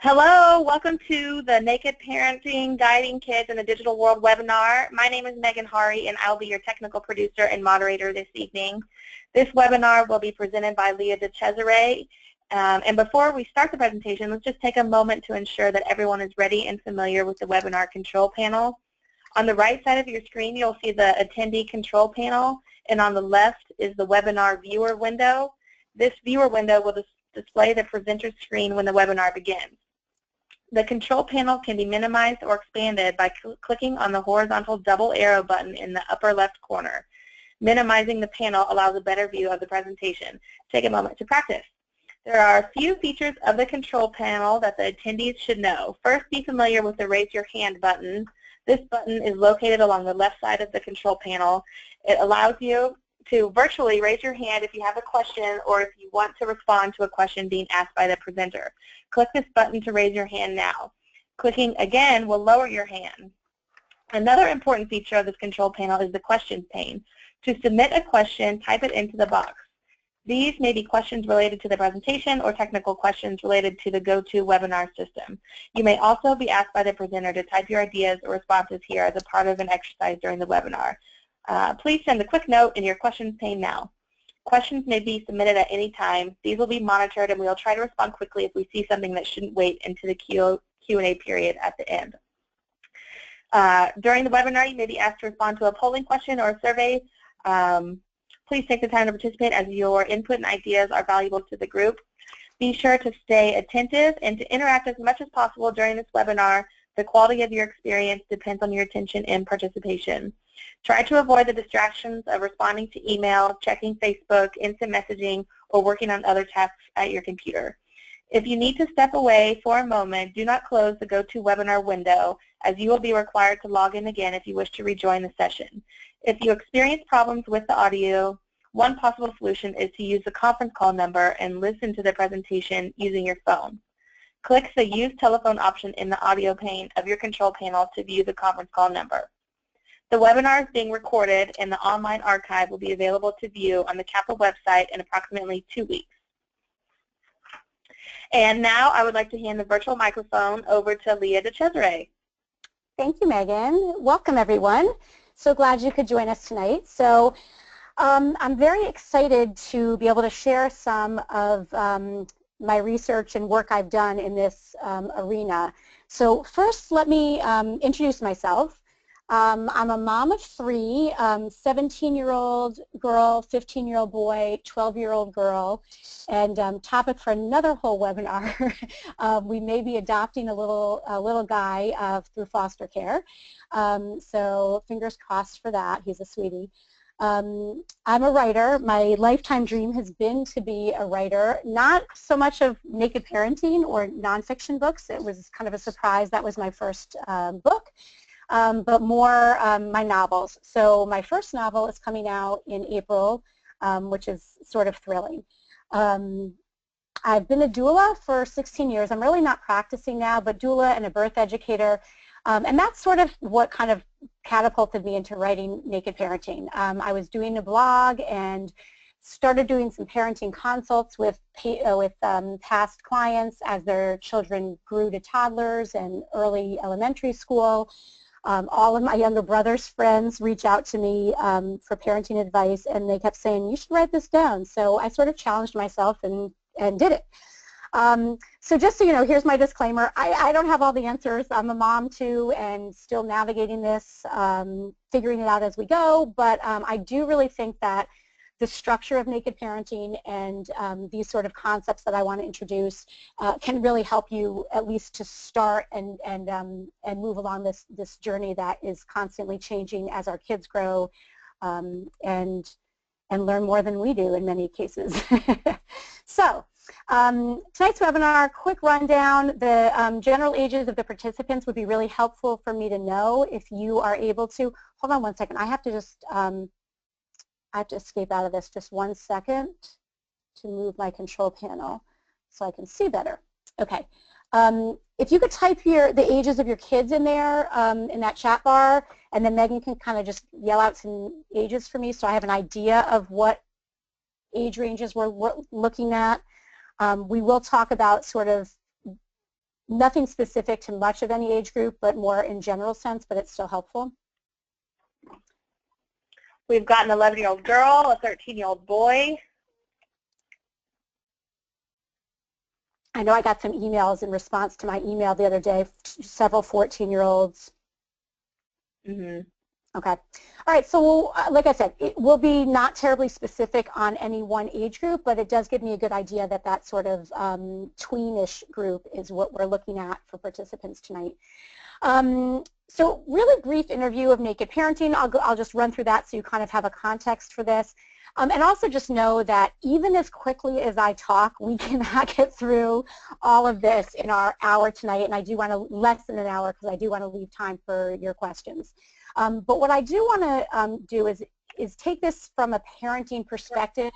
Hello, welcome to the Naked Parenting Guiding Kids in the Digital World webinar. My name is Megan Hari and I'll be your technical producer and moderator this evening. This webinar will be presented by Leah DeCesare. And before we start the presentation, let's just take a moment to ensure that everyone is ready and familiar with the webinar control panel. On the right side of your screen, you'll see the attendee control panel, and on the left is the webinar viewer window. This viewer window will display the presenter screen when the webinar begins. The control panel can be minimized or expanded by clicking on the horizontal double arrow button in the upper left corner. Minimizing the panel allows a better view of the presentation. Take a moment to practice. There are a few features of the control panel that the attendees should know. First, be familiar with the Raise Your Hand button. This button is located along the left side of the control panel. It allows you to virtually raise your hand if you have a question or if you want to respond to a question being asked by the presenter. Click this button to raise your hand now. Clicking again will lower your hand. Another important feature of this control panel is the questions pane. To submit a question, type it into the box. These may be questions related to the presentation or technical questions related to the GoToWebinar system. You may also be asked by the presenter to type your ideas or responses here as a part of an exercise during the webinar. Please send a quick note in your questions pane now. Questions may be submitted at any time. These will be monitored and we will try to respond quickly if we see something that shouldn't wait into the Q&A period at the end. During the webinar, you may be asked to respond to a polling question or a survey. Please take the time to participate as your input and ideas are valuable to the group. Be sure to stay attentive and to interact as much as possible during this webinar. The quality of your experience depends on your attention and participation. Try to avoid the distractions of responding to email, checking Facebook, instant messaging, or working on other tasks at your computer. If you need to step away for a moment, do not close the GoToWebinar window, as you will be required to log in again if you wish to rejoin the session. If you experience problems with the audio, one possible solution is to use the conference call number and listen to the presentation using your phone. Click the Use Telephone option in the audio pane of your control panel to view the conference call number. The webinar is being recorded and the online archive will be available to view on the CAPA website in approximately 2 weeks. And now I would like to hand the virtual microphone over to Leah DeCesare. Thank you, Megan. Welcome, everyone. So glad you could join us tonight. So I'm very excited to be able to share some of my research and work I've done in this arena. So first, let me introduce myself. I'm a mom of 3, 17-year-old girl, 15-year-old boy, 12-year-old girl, and topic for another whole webinar. We may be adopting a little guy through foster care, so fingers crossed for that. He's a sweetie. I'm a writer. My lifetime dream has been to be a writer, not so much of naked parenting or nonfiction books. It was kind of a surprise. That was my first book. But more my novels. So my first novel is coming out in April, which is sort of thrilling. I've been a doula for 16 years. I'm really not practicing now, but doula and a birth educator. And that's sort of what kind of catapulted me into writing Naked Parenting. I was doing a blog and started doing some parenting consults with past clients as their children grew to toddlers and early elementary school. All of my younger brother's friends reach out to me for parenting advice, and they kept saying, you should write this down. So I sort of challenged myself and did it. So just so you know, here's my disclaimer. I don't have all the answers. I'm a mom too and still navigating this, figuring it out as we go, but I do really think that the structure of naked parenting and these sort of concepts that I want to introduce can really help you at least to start and move along this journey that is constantly changing as our kids grow and learn more than we do in many cases. So tonight's webinar, quick rundown. The general ages of the participants would be really helpful for me to know if you are able to. Hold on one second. I have to just I have to escape out of this just 1 second to move my control panel so I can see better. Okay. If you could type the ages of your kids in there in that chat bar, and then Megan can kind of just yell out some ages for me so I have an idea of what age ranges we're looking at. We will talk about sort of Nothing specific to much of any age group, but more in general sense, but it's still helpful. We've got an 11-year-old girl, a 13-year-old boy. I know I got some emails in response to my email the other day, several 14-year-olds. Mm-hmm. Okay. All right. So like I said, it will be not terribly specific on any one age group, but it does give me a good idea that that sort of tweenish group is what we're looking at for participants tonight. So really brief interview of naked parenting. I'll just run through that so you kind of have a context for this. And also just know that even as quickly as I talk, we cannot get through all of this in our hour tonight, and I do want to, less than an hour, because I do want to leave time for your questions. But what I do want to do is take this from a parenting perspective,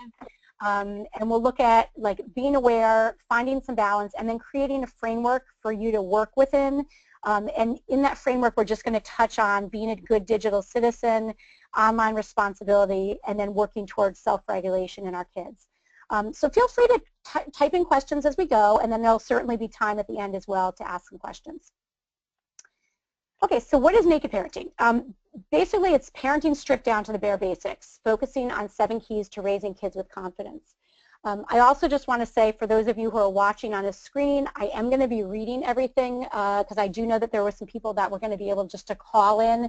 and we'll look at like being aware, finding some balance, and then creating a framework for you to work within. And in that framework, we're just going to touch on being a good digital citizen, online responsibility, and then working towards self-regulation in our kids. So feel free to type in questions as we go, and then there'll certainly be time at the end as well to ask some questions. Okay, so what is naked parenting? Basically, it's parenting stripped down to the bare basics, focusing on 7 keys to raising kids with confidence. I also just want to say, for those of you who are watching on a screen, I am going to be reading everything because I do know that there were some people that were going to be able just to call in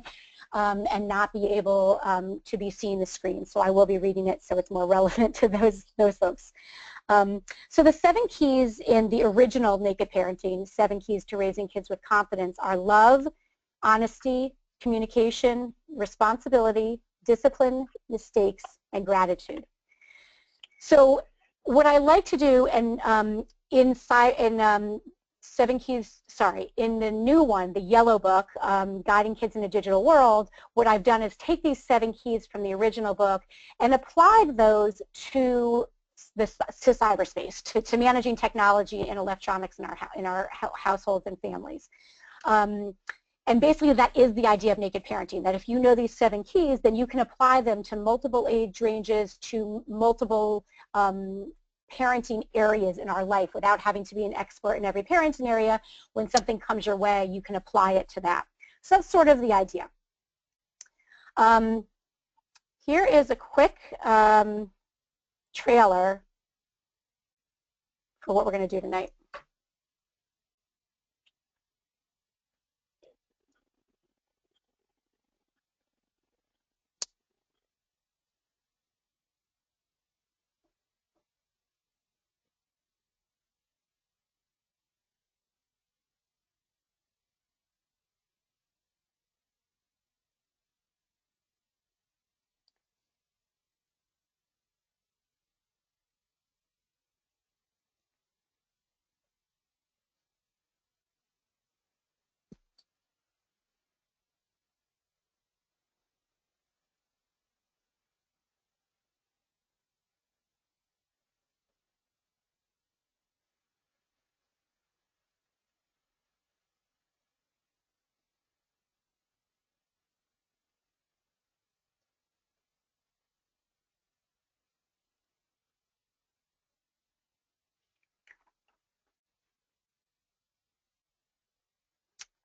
and not be able to be seeing the screen. So I will be reading it so it's more relevant to those folks. So the 7 keys in the original Naked Parenting, 7 keys to raising kids with confidence, are love, honesty, communication, responsibility, discipline, mistakes, and gratitude. So what I like to do, and in 7 keys, sorry, in the new one, the yellow book, Guiding Kids in a Digital World, what I've done is take these 7 keys from the original book and applied those to cyberspace, to managing technology and electronics in our households and families. And basically that is the idea of naked parenting, that if you know these 7 keys, then you can apply them to multiple age ranges, to multiple parenting areas in our life without having to be an expert in every parenting area. When something comes your way, you can apply it to that. So that's sort of the idea. Here is a quick trailer for what we're going to do tonight.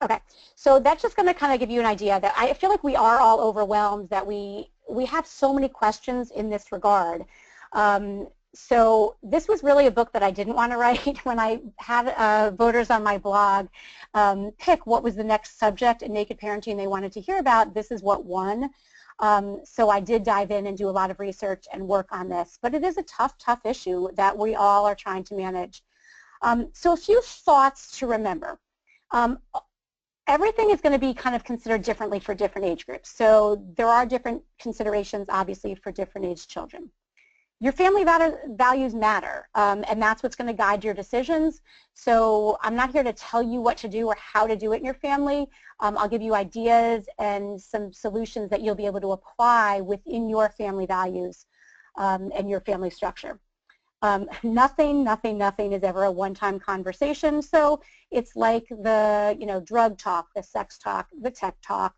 Okay, so that's just going to kind of give you an idea that I feel like we are all overwhelmed, that we have so many questions in this regard. So this was really a book that I didn't want to write. When I had voters on my blog pick what was the next subject in naked parenting they wanted to hear about, this is what won. So I did dive in and do a lot of research and work on this. But it is a tough, tough issue that we all are trying to manage. So a few thoughts to remember. Everything is going to be kind of considered differently for different age groups. So there are different considerations, obviously, for different age children. Your family values matter, and that's what's going to guide your decisions. So I'm not here to tell you what to do or how to do it in your family. I'll give you ideas and some solutions that you'll be able to apply within your family values and your family structure. Nothing is ever a one-time conversation. So it's like the drug talk, the sex talk, the tech talk.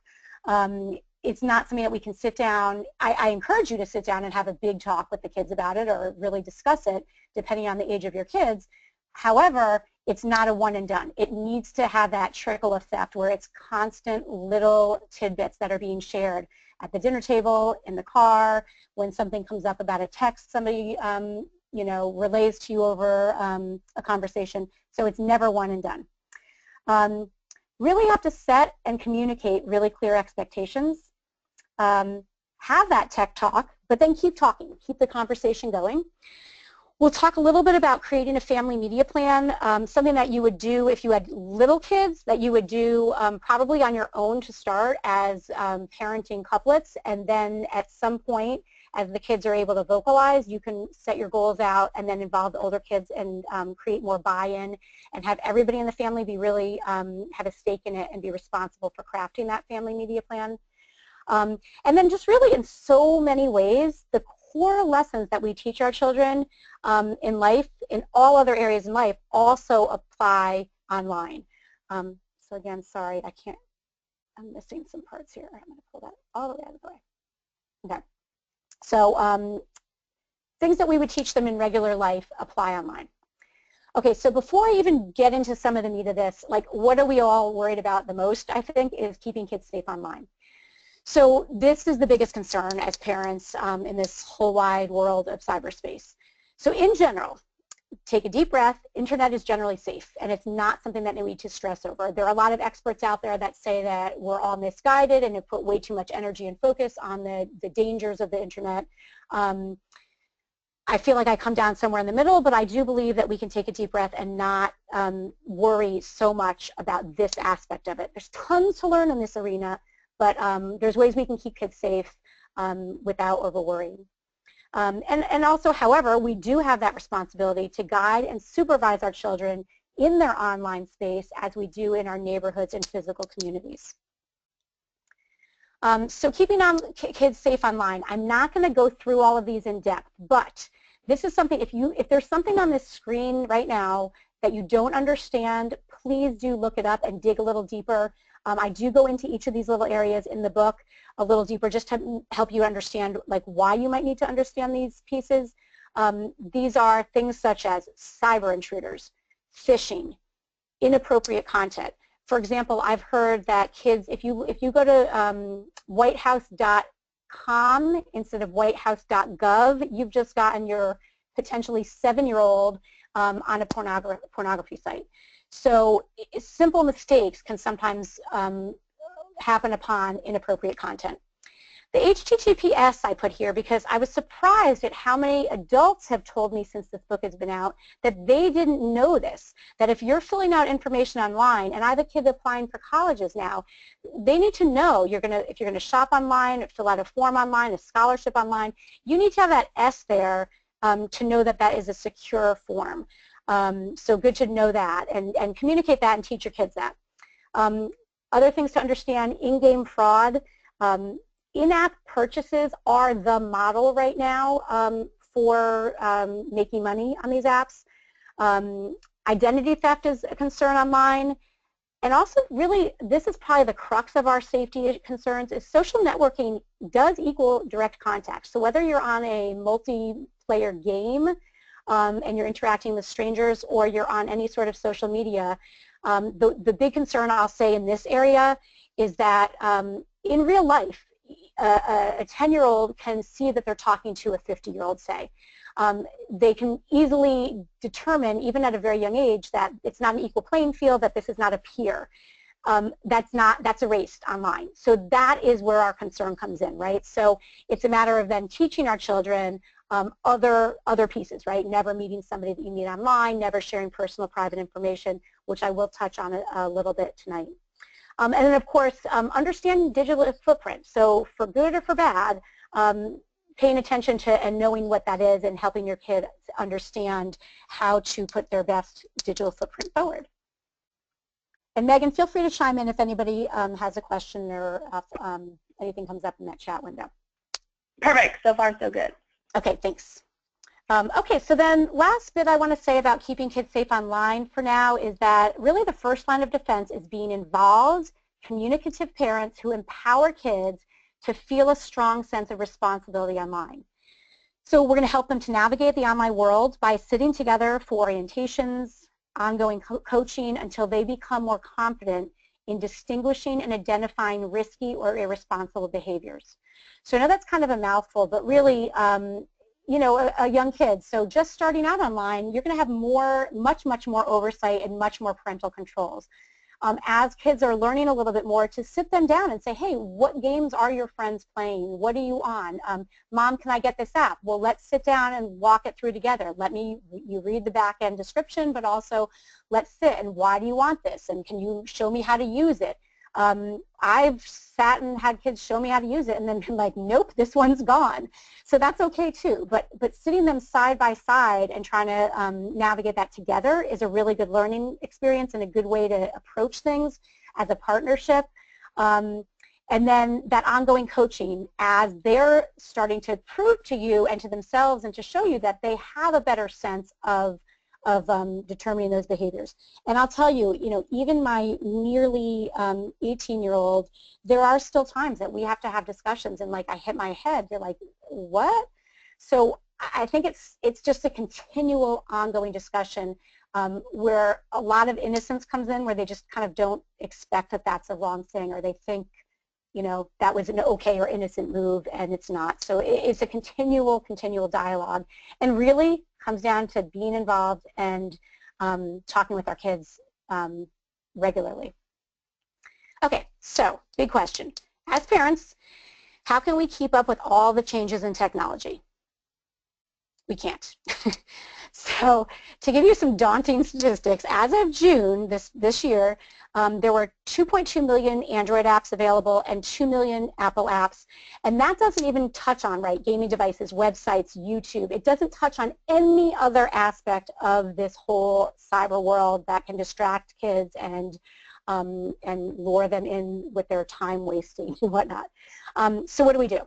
It's not something that we can sit down. I encourage you to sit down and have a big talk with the kids about it, or really discuss it, depending on the age of your kids. However, it's not a one and done. It needs to have that trickle effect where it's constant little tidbits that are being shared at the dinner table, in the car, when something comes up about a text somebody you know, relays to you over a conversation. So it's never one and done. Really have to set and communicate really clear expectations. Have that tech talk, but then keep talking, keep the conversation going. We'll talk a little bit about creating a family media plan, something that you would do if you had little kids, that you would do probably on your own to start as parenting couplets, and then at some point, as the kids are able to vocalize, you can set your goals out and then involve the older kids and create more buy-in and have everybody in the family be really have a stake in it and be responsible for crafting that family media plan. And then just really in so many ways, the core lessons that we teach our children in life, in all other areas in life, also apply online. So again, sorry, I'm missing some parts here. I'm going to pull that all the way out of the way. Okay. So things that we would teach them in regular life apply online. Okay, so before I even get into some of the meat of this, like what are we all worried about the most, I think, is keeping kids safe online. So this is the biggest concern as parents in this whole wide world of cyberspace. So in general, take a deep breath, internet is generally safe, and it's not something that we need to stress over. There are a lot of experts out there that say that we're all misguided and have put way too much energy and focus on the dangers of the internet. I feel like I come down somewhere in the middle, but I do believe that we can take a deep breath and not worry so much about this aspect of it. There's tons to learn in this arena, but there's ways we can keep kids safe without over-worrying. And also, however, we do have that responsibility to guide and supervise our children in their online space as we do in our neighborhoods and physical communities. So keeping kids safe online, I'm not going to go through all of these in depth, but this is something, if there's something on this screen right now that you don't understand, please do look it up and dig a little deeper. I do go into each of these little areas in the book a little deeper just to help you understand like why you might need to understand these pieces. These are things such as cyber intruders, phishing, inappropriate content. For example, I've heard that kids, if you go to whitehouse.com instead of whitehouse.gov, you've just gotten your potentially 7-year-old on a pornography site. So simple mistakes can sometimes happen upon inappropriate content. The HTTPS I put here because I was surprised at how many adults have told me since this book has been out that they didn't know this, that if you're filling out information online, and I have a kid applying for colleges now, they need to know if you're going to shop online, fill out a form online, a scholarship online, you need to have that S there to know that that is a secure form. So good to know that and communicate that and teach your kids that. Other things to understand, in-game fraud. In-app purchases are the model right now for making money on these apps. Identity theft is a concern online. And also really, this is probably the crux of our safety concerns, is social networking does equal direct contact. So whether you're on a multiplayer game and you're interacting with strangers or you're on any sort of social media, the big concern I'll say in this area is that in real life, a 10-year-old can see that they're talking to a 50-year-old, say. They can easily determine, even at a very young age, that it's not an equal playing field, that this is not a peer. That's erased online. So that is where our concern comes in, right? So it's a matter of then teaching our children other pieces, right? Never meeting somebody that you meet online, never sharing personal private information, which I will touch on a little bit tonight. And then, of course, understanding digital footprint. So for good or for bad, paying attention to and knowing what that is and helping your kid understand how to put their best digital footprint forward. And Megan, feel free to chime in if anybody has a question or anything comes up in that chat window. Perfect. So far, so good. Okay, thanks. Okay, so then last bit I want to say about keeping kids safe online for now is that really the first line of defense is being involved, communicative parents who empower kids to feel a strong sense of responsibility online. So we're going to help them to navigate the online world by sitting together for orientations, ongoing coaching until they become more confident in distinguishing and identifying risky or irresponsible behaviors. So I know that's kind of a mouthful, but really, you know, a young kid, so just starting out online, you're going to have much more oversight and much more parental controls. As kids are learning a little bit more, to sit them down and say, hey, what games are your friends playing? What are you on? Mom, can I get this app? Well, let's sit down and walk it through together. You read the back end description, but also let's sit and why do you want this? And can you show me how to use it? I've sat and had kids show me how to use it and then been like, nope, this one's gone. So that's okay too. But sitting them side by side and trying to navigate that together is a really good learning experience and a good way to approach things as a partnership. And then that ongoing coaching as they're starting to prove to you and to themselves and to show you that they have a better sense of determining those behaviors. And I'll tell you, you know, even my nearly 18-year-old, there are still times that we have to have discussions and like I hit my head, they're like, what? So I think it's just a continual ongoing discussion where a lot of innocence comes in, where they just kind of don't expect that that's a wrong thing, or they think, you know, that was an okay or innocent move and it's not. So it's a continual dialogue, and really comes down to being involved and talking with our kids regularly. Okay, so big question. As parents, how can we keep up with all the changes in technology? We can't. So to give you some daunting statistics, as of June this year, there were 2.2 million Android apps available and 2 million Apple apps. And that doesn't even touch on, right, gaming devices, websites, YouTube. It doesn't touch on any other aspect of this whole cyber world that can distract kids and lure them in with their time wasting and whatnot. So what do we do?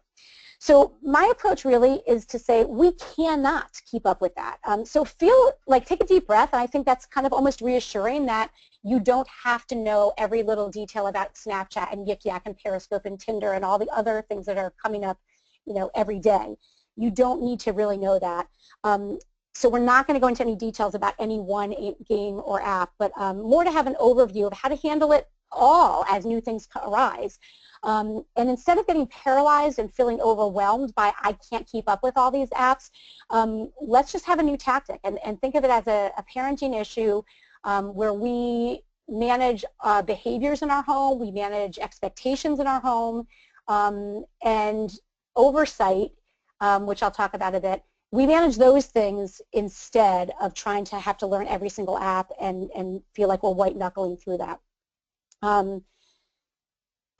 So my approach really is to say we cannot keep up with that. So take a deep breath, and I think that's kind of almost reassuring that you don't have to know every little detail about Snapchat and Yik Yak and Periscope and Tinder and all the other things that are coming up, you know, every day. You don't need to really know that. So we're not going to go into any details about any one game or app, but more to have an overview of how to handle it all as new things arise. And instead of getting paralyzed and feeling overwhelmed by I can't keep up with all these apps, let's just have a new tactic and think of it as a parenting issue where we manage behaviors in our home, we manage expectations in our home, and oversight, which I'll talk about a bit. We manage those things instead of trying to have to learn every single app and feel like we're white-knuckling through that.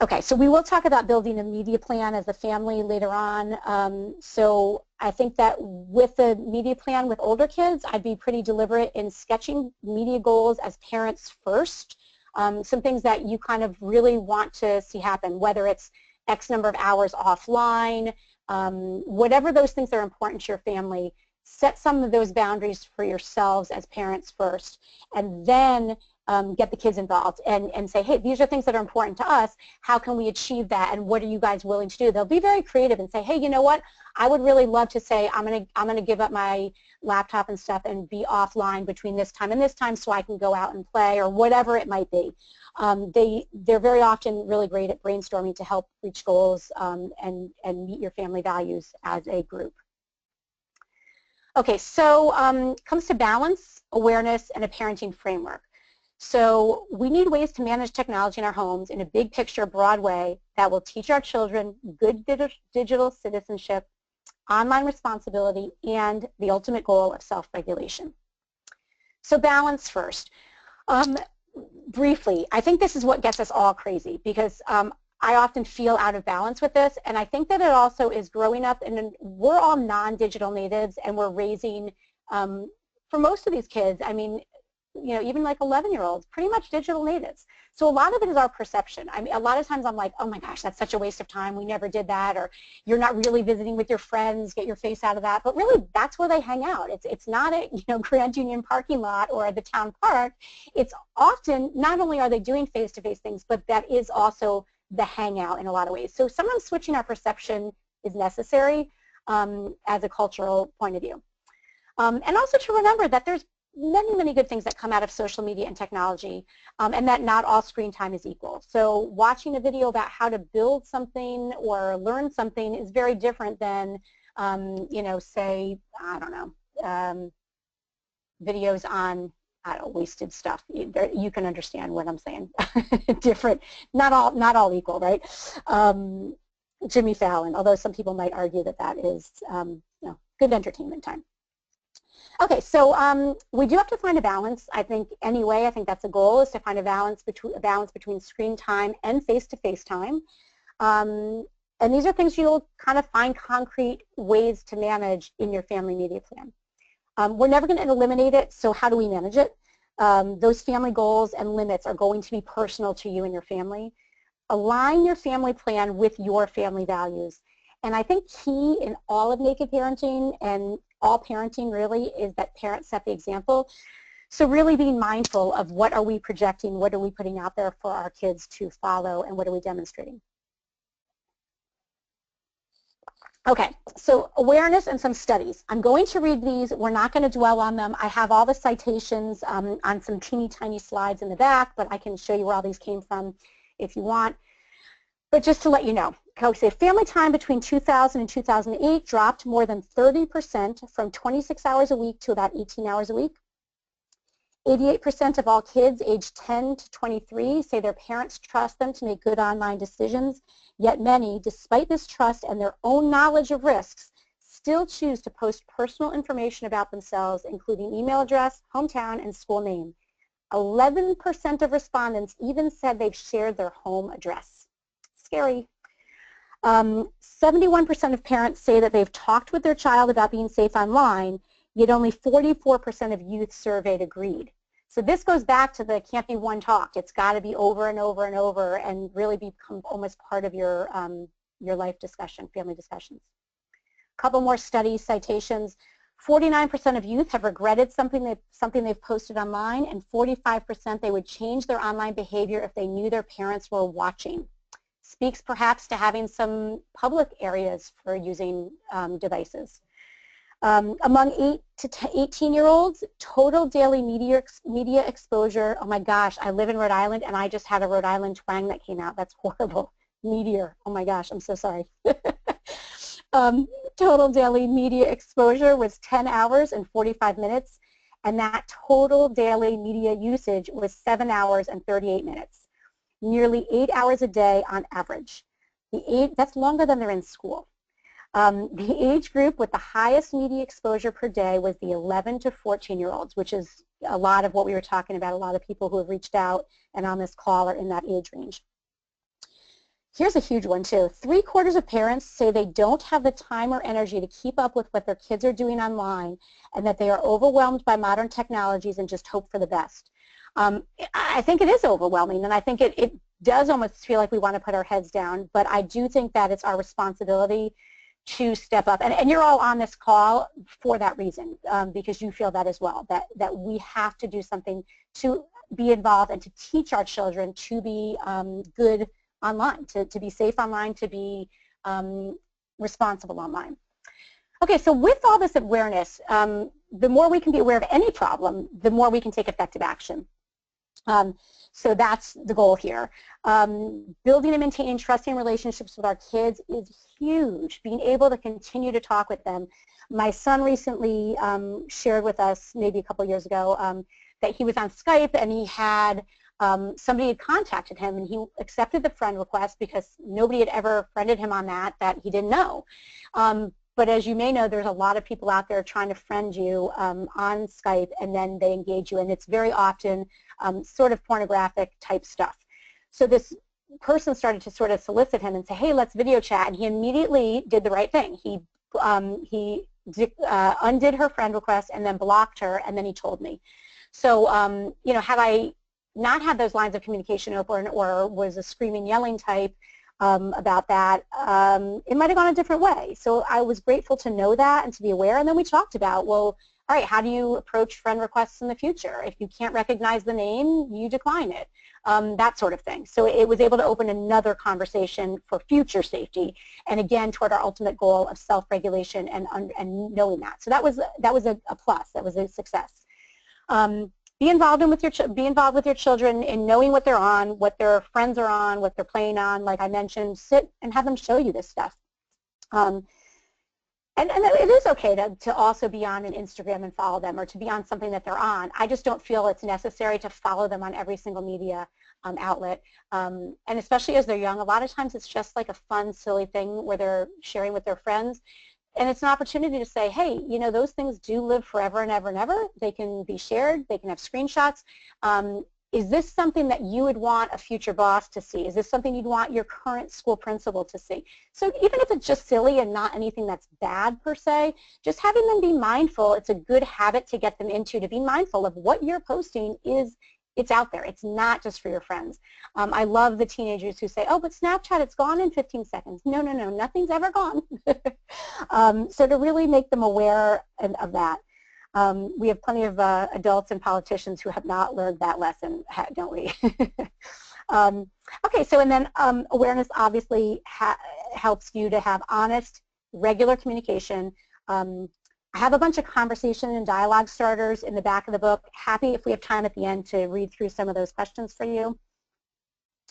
Okay, so we will talk about building a media plan as a family later on. So I think that with the media plan with older kids, I'd be pretty deliberate in sketching media goals as parents first. Some things that you kind of really want to see happen, whether it's X number of hours offline, whatever those things that are important to your family, set some of those boundaries for yourselves as parents first, and then get the kids involved and say, hey, these are things that are important to us. How can we achieve that, and what are you guys willing to do? They'll be very creative and say, hey, you know what? I would really love to say I'm gonna give up my laptop and stuff and be offline between this time and this time so I can go out and play, or whatever it might be. They're very often really great at brainstorming to help reach goals and meet your family values as a group. Okay, so comes to balance, awareness, and a parenting framework. So we need ways to manage technology in our homes in a big picture, broad way that will teach our children good digital citizenship, online responsibility, and the ultimate goal of self-regulation. So balance first. Briefly, I think this is what gets us all crazy, because I often feel out of balance with this, and I think that it also is growing up, and we're all non-digital natives, and we're raising, for most of these kids, I mean, you know, even like 11-year-olds, pretty much digital natives. So a lot of it is our perception. I mean, a lot of times I'm like, oh my gosh, that's such a waste of time. We never did that. Or you're not really visiting with your friends. Get your face out of that. But really, that's where they hang out. It's not a, you know, Grand Union parking lot or the town park. It's often, not only are they doing face-to-face things, but that is also the hangout in a lot of ways. So sometimes switching our perception is necessary as a cultural point of view. And also to remember that there's many, many good things that come out of social media and technology, and that not all screen time is equal. So watching a video about how to build something or learn something is very different than, you know, say, I don't know, videos on, I don't know, wasted stuff. You can understand what I'm saying. Different, not all equal, right? Jimmy Fallon, although some people might argue that that is, you know, good entertainment time. Okay, so we do have to find a balance. I think anyway, I think that's a goal, is to find a balance between screen time and face-to-face time. And these are things you'll kind of find concrete ways to manage in your family media plan. We're never going to eliminate it, so how do we manage it? Those family goals and limits are going to be personal to you and your family. Align your family plan with your family values. And I think key in all of naked parenting and all parenting really is that parents set the example. So really being mindful of what are we projecting, what are we putting out there for our kids to follow, and what are we demonstrating. Okay, so awareness and some studies. I'm going to read these. We're not going to dwell on them. I have all the citations on some teeny tiny slides in the back, but I can show you where all these came from if you want. But just to let you know, okay, family time between 2000 and 2008 dropped more than 30% from 26 hours a week to about 18 hours a week. 88% of all kids aged 10 to 23 say their parents trust them to make good online decisions, yet many, despite this trust and their own knowledge of risks, still choose to post personal information about themselves, including email address, hometown, and school name. 11% of respondents even said they've shared their home address. Scary. 71% of parents say that they've talked with their child about being safe online, yet only 44% of youth surveyed agreed. So this goes back to the can't be one talk. It's got to be over and over and over and really become almost part of your life discussion, family discussions. A couple more studies, citations. 49% of youth have regretted something they've posted online, and 45% they would change their online behavior if they knew their parents were watching. Speaks perhaps to having some public areas for using devices. Among 8 to 18-year-olds, total daily media exposure, oh my gosh, I live in Rhode Island and I just had a Rhode Island twang that came out. That's horrible. Meteor, oh my gosh, I'm so sorry. Total daily media exposure was 10 hours and 45 minutes, and that total daily media usage was 7 hours and 38 minutes. Nearly 8 hours a day on average. That's longer than they're in school. The age group with the highest media exposure per day was the 11 to 14-year-olds, which is a lot of what we were talking about. A lot of people who have reached out and on this call are in that age range. Here's a huge one too. 3/4 of parents say they don't have the time or energy to keep up with what their kids are doing online, and that they are overwhelmed by modern technologies and just hope for the best. I think it is overwhelming, and I think it does almost feel like we want to put our heads down, but I do think that it's our responsibility to step up. And you're all on this call for that reason, because you feel that as well, that we have to do something to be involved and to teach our children to be good online, to be safe online, to be responsible online. Okay, so with all this awareness, the more we can be aware of any problem, the more we can take effective action. So that's the goal here. Building and maintaining trusting relationships with our kids is huge. Being able to continue to talk with them. My son recently shared with us, maybe a couple years ago, that he was on Skype and he had somebody had contacted him, and he accepted the friend request because nobody had ever friended him on that he didn't know. But as you may know, there's a lot of people out there trying to friend you on Skype, and then they engage you, and it's very often sort of pornographic type stuff. So this person started to sort of solicit him and say, hey, let's video chat, and he immediately did the right thing. He undid her friend request and then blocked her, and then he told me. So, you know, had I not had those lines of communication open or was a screaming, yelling type about that, it might have gone a different way. So I was grateful to know that and to be aware, and then we talked about, well, all right, how do you approach friend requests in the future? If you can't recognize the name, you decline it, that sort of thing. So it was able to open another conversation for future safety, and again, toward our ultimate goal of self-regulation and knowing that. So that was a plus, that was a success. Be involved with your children in knowing what they're on, what their friends are on, what they're playing on. Like I mentioned, sit and have them show you this stuff. And it is okay to also be on an Instagram and follow them, or to be on something that they're on. I just don't feel it's necessary to follow them on every single media outlet. And especially as they're young, a lot of times it's just like a fun, silly thing where they're sharing with their friends. And it's an opportunity to say, hey, you know, those things do live forever and ever and ever. They can be shared. They can have screenshots. Is this something that you would want a future boss to see? Is this something you'd want your current school principal to see? So even if it's just silly and not anything that's bad per se, just having them be mindful, it's a good habit to get them into, to be mindful of what you're posting it's out there. It's not just for your friends. I love the teenagers who say, oh, but Snapchat, it's gone in 15 seconds. No, no, no, nothing's ever gone. So to really make them aware of that. We have plenty of adults and politicians who have not learned that lesson, don't we? Okay, so and then awareness obviously helps you to have honest, regular communication. I have a bunch of conversation and dialogue starters in the back of the book. Happy if we have time at the end to read through some of those questions for you.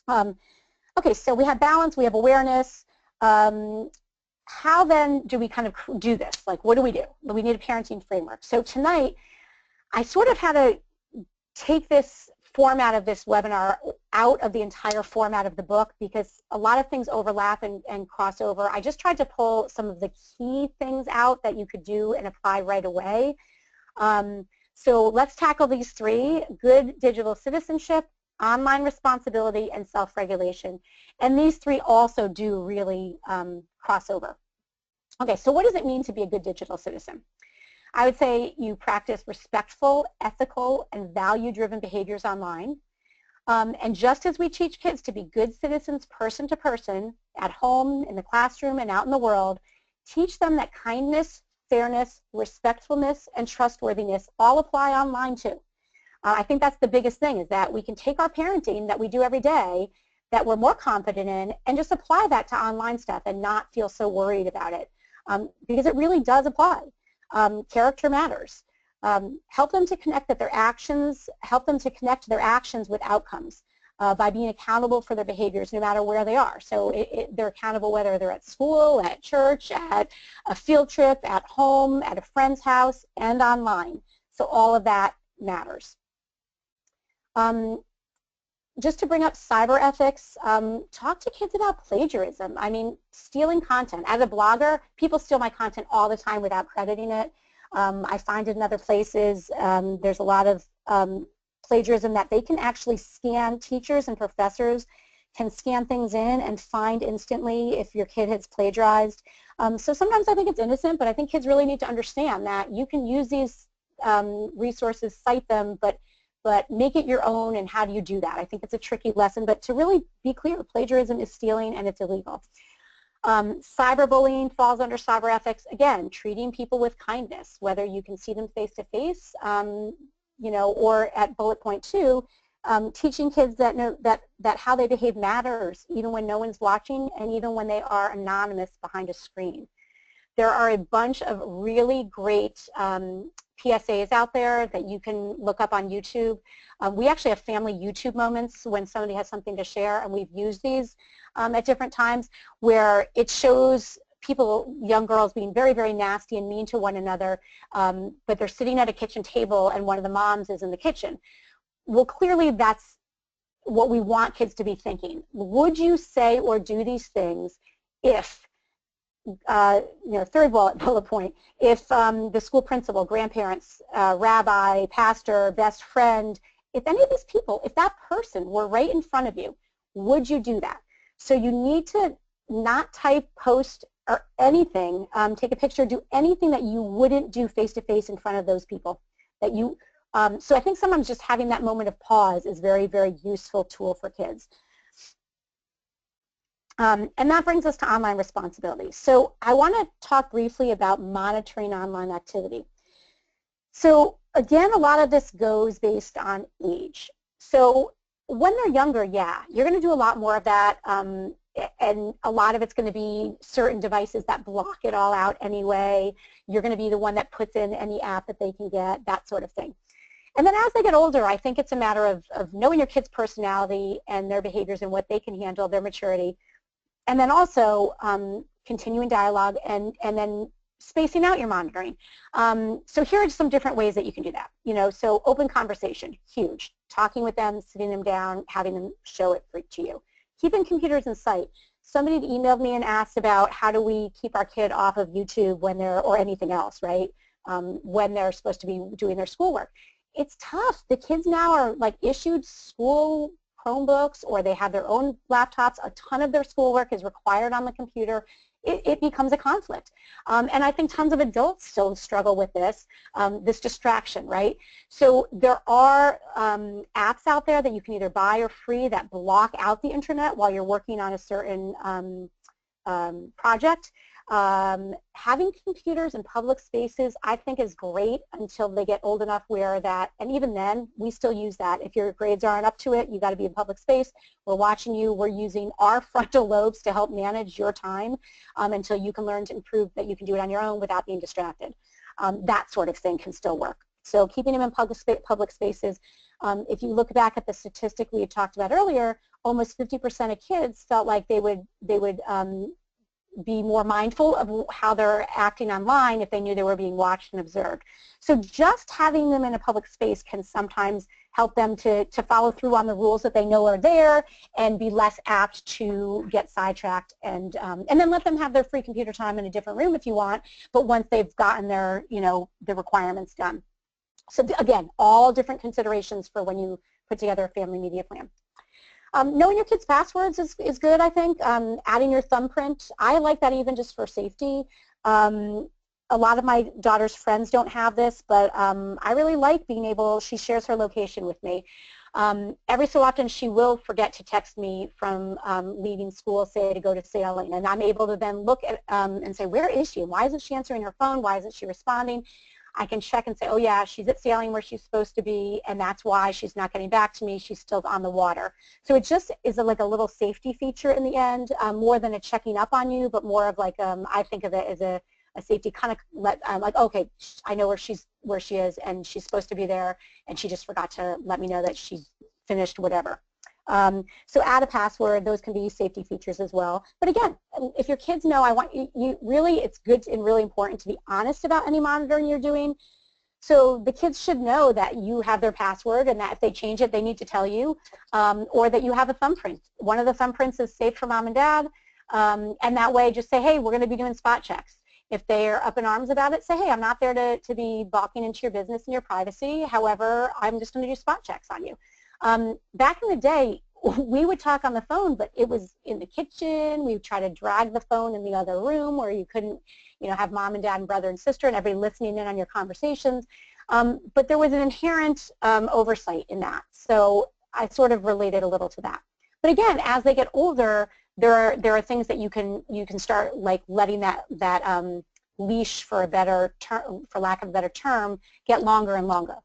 Okay, so we have balance, we have awareness. How then do we kind of do this? Like, what do? We need a parenting framework. So tonight, I sort of had to take this format of this webinar out of the entire format of the book because a lot of things overlap and cross over. I just tried to pull some of the key things out that you could do and apply right away. So let's tackle these three: good digital citizenship, online responsibility, and self-regulation. And these three also do really cross over. Okay, so what does it mean to be a good digital citizen? I would say you practice respectful, ethical, and value-driven behaviors online. And just as we teach kids to be good citizens person to person, at home, in the classroom, and out in the world, teach them that kindness, fairness, respectfulness, and trustworthiness all apply online too. I think that's the biggest thing, is that we can take our parenting that we do every day that we're more confident in and just apply that to online stuff and not feel so worried about it, because it really does apply. Character matters. Help them to connect their actions with outcomes by being accountable for their behaviors no matter where they are. So they're accountable whether they're at school, at church, at a field trip, at home, at a friend's house, and online. So all of that matters. Just to bring up cyber ethics, talk to kids about plagiarism. I mean, stealing content. As a blogger, people steal my content all the time without crediting it. I find it in other places. There's a lot of plagiarism that they can actually scan. Teachers and professors can scan things in and find instantly if your kid has plagiarized. So sometimes I think it's innocent, but I think kids really need to understand that you can use these resources, cite them, but make it your own. And how do you do that? I think it's a tricky lesson, but to really be clear, plagiarism is stealing and it's illegal. Cyberbullying falls under cyber ethics. Again, treating people with kindness, whether you can see them face to face, you know, or at bullet point 2, teaching kids that that how they behave matters, even when no one's watching and even when they are anonymous behind a screen. There are a bunch of really great PSAs out there that you can look up on YouTube. We actually have family YouTube moments when somebody has something to share, and we've used these at different times, where it shows people, young girls, being very, very nasty and mean to one another, but they're sitting at a kitchen table and one of the moms is in the kitchen. Well, clearly that's what we want kids to be thinking. Would you say or do these things if you know, third bullet point, if the school principal, grandparents, rabbi, pastor, best friend, if any of these people, if that person were right in front of you, would you do that? So you need to not type, post, or anything, take a picture, do anything that you wouldn't do face-to-face in front of those people. That you, so I think sometimes just having that moment of pause is very, very useful tool for kids. And that brings us to online responsibility. So I want to talk briefly about monitoring online activity. So again, a lot of this goes based on age. So when they're younger, yeah, you're going to do a lot more of that, and a lot of it's going to be certain devices that block it all out anyway. You're going to be the one that puts in any app that they can get, that sort of thing. And then as they get older, I think it's a matter of knowing your kid's personality and their behaviors and what they can handle, their maturity, and then also continuing dialogue and then spacing out your monitoring. So here are some different ways that you can do that. So open conversation, huge. Talking with them, sitting them down, having them show it to you. Keeping computers in sight. Somebody emailed me and asked about how do we keep our kid off of YouTube when they're, or anything else, right, when they're supposed to be doing their schoolwork. It's tough. The kids now are like issued school Chromebooks, or they have their own laptops. A ton of their schoolwork is required on the computer. It becomes a conflict. And I think tons of adults still struggle with this distraction, right? So there are apps out there that you can either buy or free that block out the internet while you're working on a certain project. Having computers in public spaces, I think, is great until they get old enough where that, and even then, we still use that. If your grades aren't up to it, you got to be in public space. We're watching you. We're using our frontal lobes to help manage your time until you can learn to improve that you can do it on your own without being distracted. That sort of thing can still work. So keeping them in public spaces. If you look back at the statistic we had talked about earlier, almost 50% of kids felt like they would be more mindful of how they're acting online if they knew they were being watched and observed. So just having them in a public space can sometimes help them to follow through on the rules that they know are there and be less apt to get sidetracked, and then let them have their free computer time in a different room if you want, but once they've gotten their, the requirements done. So again, all different considerations for when you put together a family media plan. Knowing your kids' passwords is good, I think. Adding your thumbprint, I like that even just for safety. A lot of my daughter's friends don't have this, but I really like being able, she shares her location with me. Every so often she will forget to text me from leaving school, say to go to sailing, and I'm able to then look at and say, where is she? Why isn't she answering her phone? Why isn't she responding? I can check and say, oh yeah, she's at sailing where she's supposed to be, and that's why she's not getting back to me. She's still on the water. So it just is like a little safety feature in the end, more than a checking up on you, but more of like, I think of it as a safety kind of like, okay, I know where she is, and she's supposed to be there, and she just forgot to let me know that she's finished whatever. So add a password. Those can be safety features as well. But again, if your kids know, I want you really, it's good and really important to be honest about any monitoring you're doing. So the kids should know that you have their password, and that if they change it, they need to tell you, or that you have a thumbprint. One of the thumbprints is safe for mom and dad, and that way just say, hey, we're going to be doing spot checks. If they're up in arms about it, say, hey, I'm not there to be balking into your business and your privacy. However, I'm just going to do spot checks on you. Back in the day, we would talk on the phone, but it was in the kitchen. We would try to drag the phone in the other room where you couldn't, have mom and dad and brother and sister and everybody listening in on your conversations. But there was an inherent oversight in that. So I sort of related a little to that. But again, as they get older, there are things that you can start like letting that leash, for a better term, for lack of a better term, get longer and longer.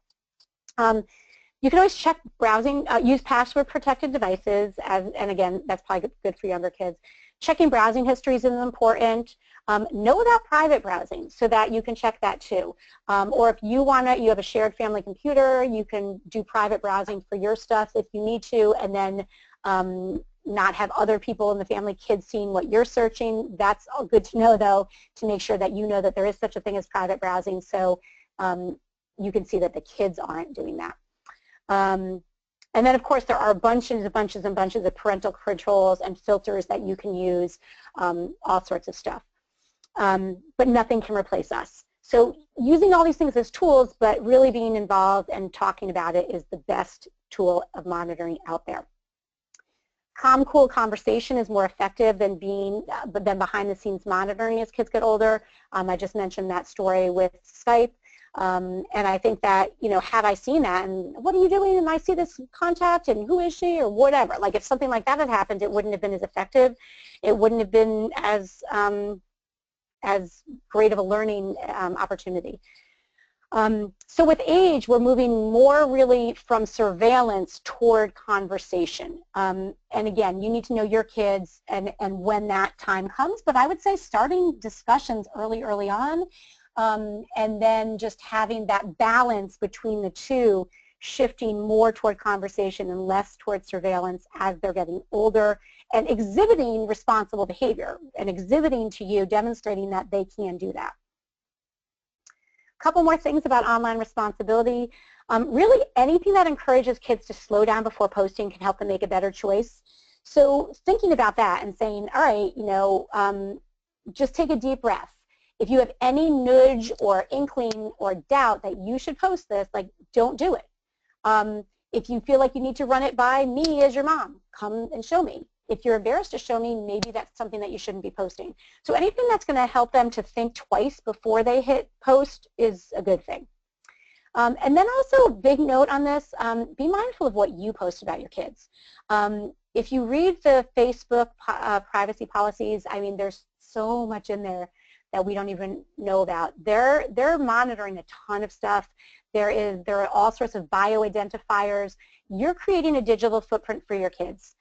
You can always check browsing, use password-protected devices, and again, that's probably good for younger kids. Checking browsing histories is important. Know about private browsing so that you can check that too. Or if you have a shared family computer, you can do private browsing for your stuff if you need to, and then not have other people in the family, kids, seeing what you're searching. That's all good to know, though, to make sure that you know that there is such a thing as private browsing, so you can see that the kids aren't doing that. And then, of course, there are bunches of parental controls and filters that you can use, all sorts of stuff. But nothing can replace us. So using all these things as tools, but really being involved and talking about it is the best tool of monitoring out there. Calm, cool conversation is more effective than behind-the-scenes monitoring as kids get older. I just mentioned that story with Skype. And I think that, had I seen that, and what are you doing, and I see this contact, and who is she, or whatever, like if something like that had happened, it wouldn't have been as effective. It wouldn't have been as great of a learning opportunity. So with age, we're moving more really from surveillance toward conversation. And again, you need to know your kids and when that time comes, but I would say starting discussions early on, and then just having that balance between the two shifting more toward conversation and less toward surveillance as they're getting older and exhibiting responsible behavior and exhibiting to you, demonstrating that they can do that. A couple more things about online responsibility. Really, anything that encourages kids to slow down before posting can help them make a better choice. So thinking about that and saying, all right, just take a deep breath. If you have any nudge or inkling or doubt that you should post this, like, don't do it. If you feel like you need to run it by me as your mom, come and show me. If you're embarrassed to show me, maybe that's something that you shouldn't be posting. So anything that's going to help them to think twice before they hit post is a good thing. And then also, big note on this, be mindful of what you post about your kids. If you read the Facebook privacy policies, I mean, there's so much in there that we don't even know about. They're monitoring a ton of stuff. There are all sorts of bioidentifiers. You're creating a digital footprint for your kids,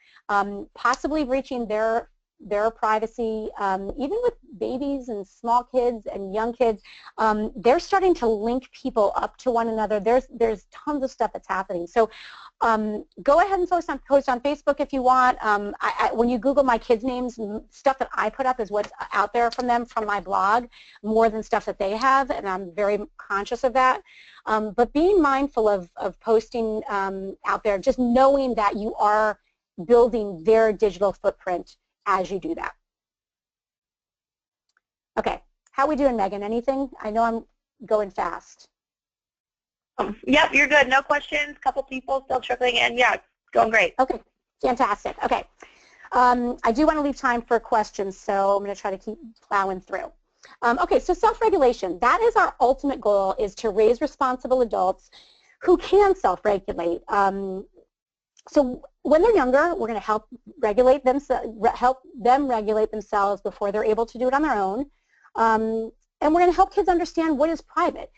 possibly breaching their privacy. Even with babies and small kids and young kids, they're starting to link people up to one another. There's tons of stuff that's happening. So go ahead and post on Facebook if you want. When you Google my kids' names, stuff that I put up is what's out there from them from my blog, more than stuff that they have, and I'm very conscious of that. But being mindful of posting out there, just knowing that you are building their digital footprint as you do that. Okay, how we doing, Megan? Anything? I know I'm going fast. Yep, you're good. No questions. Couple people still trickling in. Yeah, going great. Okay, fantastic. Okay, I do want to leave time for questions, so I'm going to try to keep plowing through. Okay, so self-regulation. That is our ultimate goal, is to raise responsible adults who can self-regulate. So when they're younger, we're going to help them regulate themselves before they're able to do it on their own, and we're going to help kids understand what is private.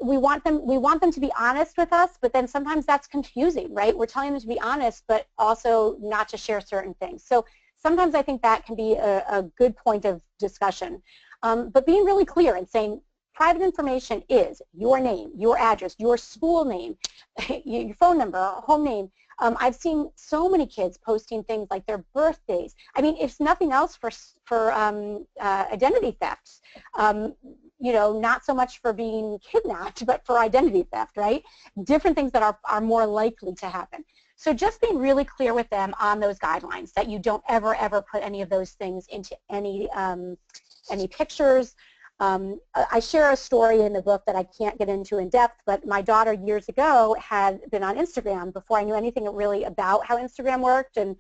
We want them to be honest with us, but then sometimes that's confusing, right? We're telling them to be honest, but also not to share certain things. So sometimes I think that can be a good point of discussion. But being really clear and saying private information is your name, your address, your school name, your phone number, home name. I've seen so many kids posting things like their birthdays. I mean, if nothing else for identity thefts, not so much for being kidnapped, but for identity theft, right? Different things that are more likely to happen. So just being really clear with them on those guidelines, that you don't ever put any of those things into any pictures. I share a story in the book that I can't get into in depth, but my daughter years ago had been on Instagram before I knew anything really about how Instagram worked. And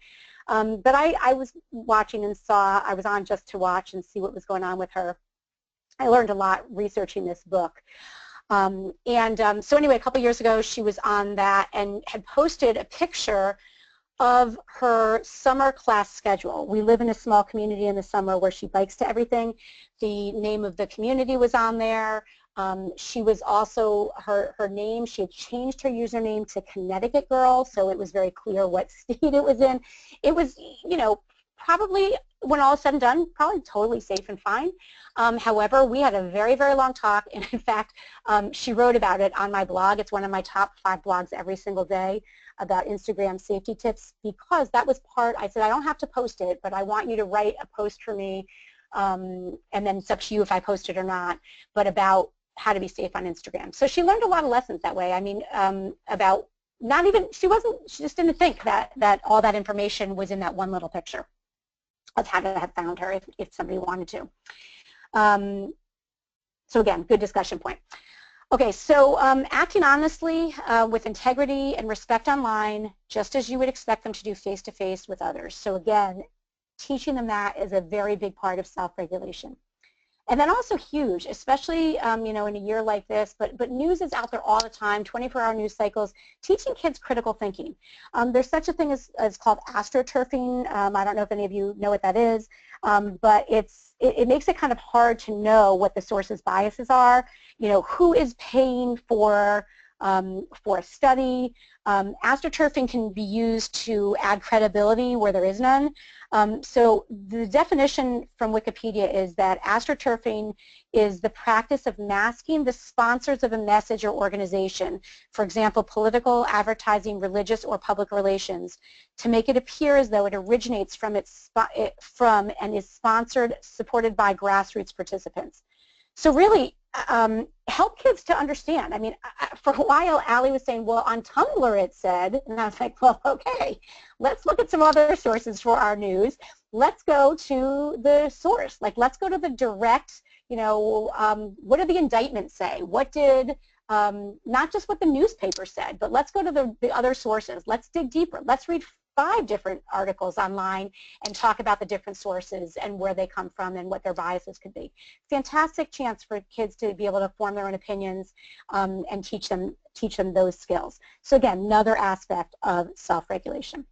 but I was watching and I was on just to watch and see what was going on with her. I learned a lot researching this book. So anyway, a couple years ago, she was on that and had posted a picture of her summer class schedule. We live in a small community in the summer where she bikes to everything. The name of the community was on there. She was also, her name, she had changed her username to Connecticut Girl, so it was very clear what state it was in. It was, probably, when all is said and done, probably totally safe and fine. However, we had a very long talk, and in fact, she wrote about it on my blog. It's one of my top 5 blogs every single day about Instagram safety tips, because that was part, I said, I don't have to post it, but I want you to write a post for me, and then it's up to you if I post it or not, but about how to be safe on Instagram. So she learned a lot of lessons that way. I mean, about not even, she just didn't think that all that information was in that one little picture of how to have found her if somebody wanted to. So again, good discussion point. Okay, so acting honestly with integrity and respect online, just as you would expect them to do face-to-face with others. So again, teaching them that is a very big part of self-regulation. And then also huge, especially in a year like this, but news is out there all the time, 24-hour news cycles, teaching kids critical thinking. There's such a thing as called astroturfing. I don't know if any of you know what that is, but it makes it kind of hard to know what the source's biases are. Who is paying for for a study. AstroTurfing can be used to add credibility where there is none. So the definition from Wikipedia is that AstroTurfing is the practice of masking the sponsors of a message or organization, for example, political, advertising, religious, or public relations, to make it appear as though it originates from and is sponsored, supported by grassroots participants. So really, help kids to understand. I mean, for a while, Allie was saying, well, on Tumblr it said, and I was like, well, okay, let's look at some other sources for our news. Let's go to the source. Like, let's go to the direct, you know, what did the indictment say? What did, not just what the newspaper said, but let's go to the other sources. Let's dig deeper. Let's read 5 different articles online and talk about the different sources and where they come from and what their biases could be. Fantastic chance for kids to be able to form their own opinions and teach them those skills. So again, another aspect of self-regulation.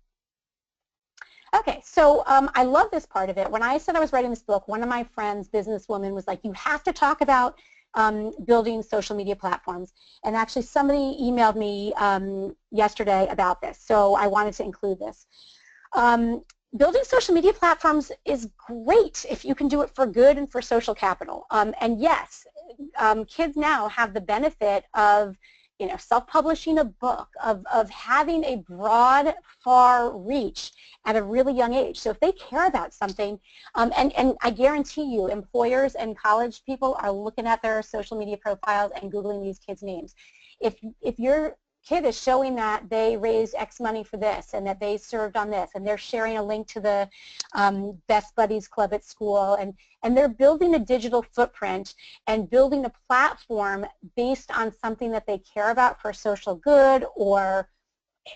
Okay, so I love this part of it. When I said I was writing this book, one of my friends, businesswoman, was like, you have to talk about building social media platforms. And actually somebody emailed me yesterday about this, so I wanted to include this. Building social media platforms is great if you can do it for good and for social capital. And yes, kids now have the benefit of, you know, self-publishing a book, of having a broad, far reach at a really young age. So if they care about something, and I guarantee you, employers and college people are looking at their social media profiles and Googling these kids' names. If your kid is showing that they raised X money for this and that they served on this, and they're sharing a link to the Best Buddies Club at school, and they're building a digital footprint and building a platform based on something that they care about for social good or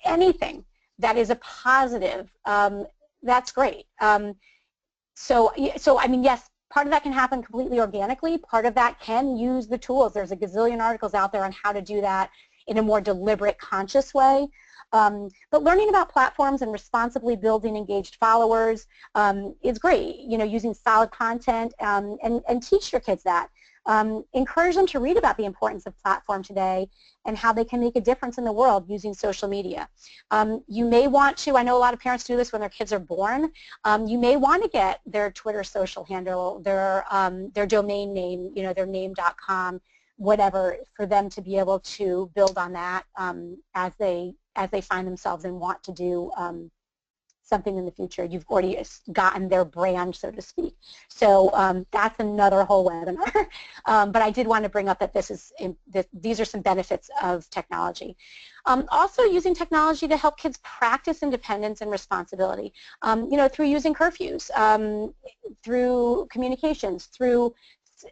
anything that is a positive, that's great. So I mean, yes, part of that can happen completely organically. Part of that can use the tools. There's a gazillion articles out there on how to do that in a more deliberate, conscious way. But learning about platforms and responsibly building engaged followers is great. You know, using solid content and teach your kids that. Encourage them to read about the importance of platform today and how they can make a difference in the world using social media. You may want to, I know a lot of parents do this when their kids are born, you may want to get their Twitter social handle, their domain name, you know, their name.com, whatever, for them to be able to build on that as they find themselves and want to do something in the future. You've already gotten their brand, so to speak. So that's another whole webinar. But I did want to bring up that these are some benefits of technology. Also using technology to help kids practice independence and responsibility, you know, through using curfews, through communications, through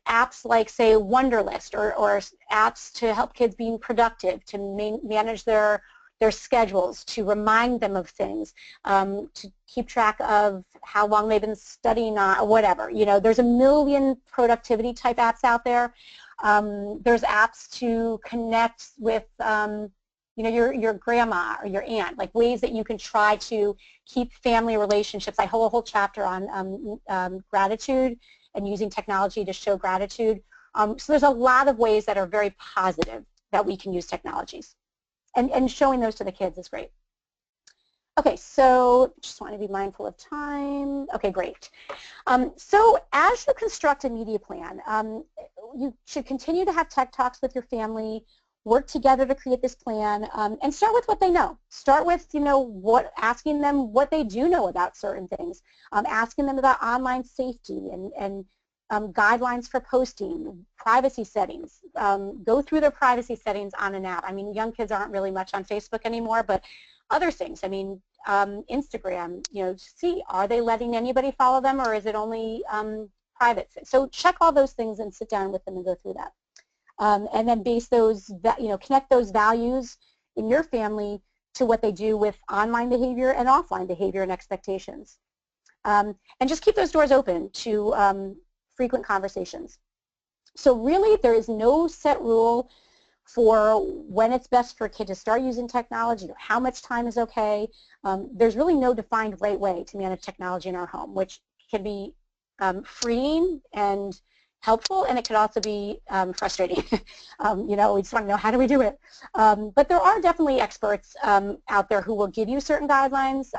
apps like, say, Wunderlist, or apps to help kids being productive, to manage their schedules, to remind them of things, to keep track of how long they've been studying or whatever. You know, there's a million productivity type apps out there. There's apps to connect with, you know, your grandma or your aunt, like ways that you can try to keep family relationships. I hold a whole chapter on gratitude and using technology to show gratitude. So there's a lot of ways that are very positive that we can use technologies. And showing those to the kids is great. Okay, so just want to be mindful of time. Okay, great. So as you construct a media plan, you should continue to have tech talks with your family, work together to create this plan, and start with what they know. Start with, you know, asking them what they do know about certain things, asking them about online safety and guidelines for posting, privacy settings. Go through their privacy settings on an app. I mean, young kids aren't really much on Facebook anymore, but other things. I mean, Instagram, you know, see, are they letting anybody follow them, or is it only private? So check all those things and sit down with them and go through that. And then base those, you know, connect those values in your family to what they do with online behavior and offline behavior and expectations. And just keep those doors open to frequent conversations. So really, there is no set rule for when it's best for a kid to start using technology or how much time is okay. There's really no defined right way to manage technology in our home, which can be freeing and helpful, and it could also be frustrating. You know, we just want to know, how do we do it? But there are definitely experts out there who will give you certain guidelines.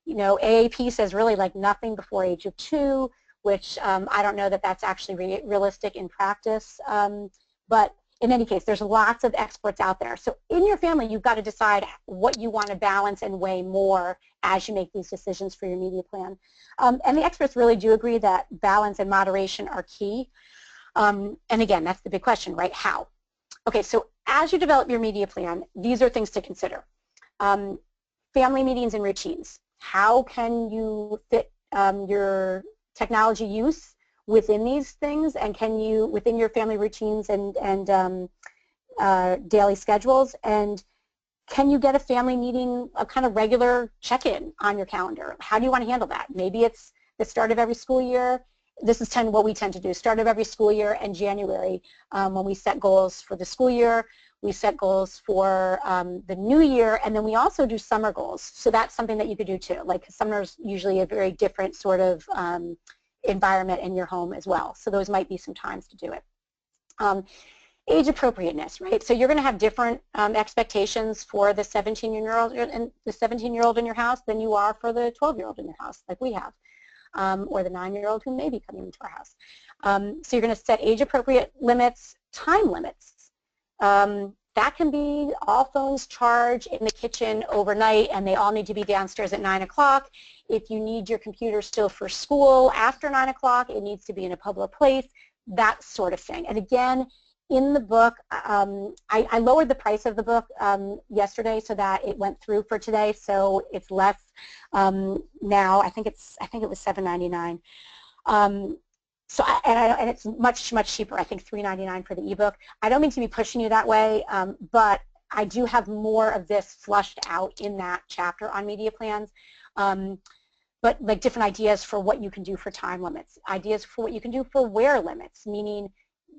You know, AAP says really like nothing before age of 2, which I don't know that that's actually realistic in practice. But in any case, there's lots of experts out there. So in your family, you've got to decide what you want to balance and weigh more as you make these decisions for your media plan. And the experts really do agree that balance and moderation are key. And again, that's the big question, right? How? Okay, so as you develop your media plan, these are things to consider. Family meetings and routines. How can you fit your technology use within these things, and can you, within your family routines and daily schedules, and can you get a family meeting, a kind of regular check-in on your calendar? How do you want to handle that? Maybe it's the start of every school year. This is what we tend to do, start of every school year and January when we set goals for the school year. We set goals for the new year, and then we also do summer goals. So that's something that you could do too. Like summer's usually a very different sort of environment in your home as well. So those might be some times to do it. Age appropriateness, right? So you're going to have different expectations for the 17-year-old and the 17-year-old in your house than you are for the 12-year-old in your house, like we have, or the 9-year-old who may be coming into our house. So you're going to set age-appropriate limits, time limits. That can be all phones charge in the kitchen overnight, and they all need to be downstairs at 9 o'clock. If you need your computer still for school after 9 o'clock, it needs to be in a public place, that sort of thing. And again, in the book, I lowered the price of the book yesterday so that it went through for today, so it's less now. I think it was $7.99. And it's much cheaper. I think $3.99 for the ebook. I don't mean to be pushing you that way, but I do have more of this flushed out in that chapter on media plans. But like different ideas for what you can do for time limits, ideas for what you can do for wear limits, meaning,